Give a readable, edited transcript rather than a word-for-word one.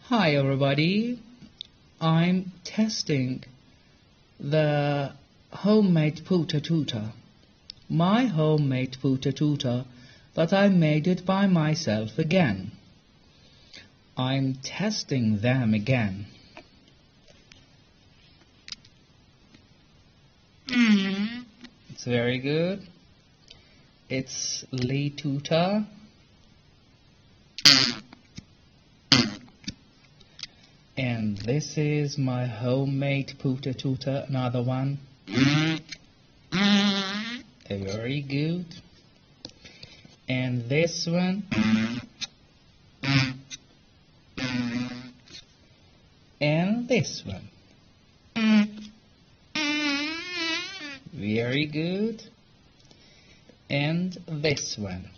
Hi everybody, I'm testing the homemade pooter tooter. My homemade pooter tooter, but I made it by myself again. I'm testing them again. It's very good. It's Lee Tooter. And this is my homemade pooter tooter, another one. Very good. And this one. And this one. Very good. And this one.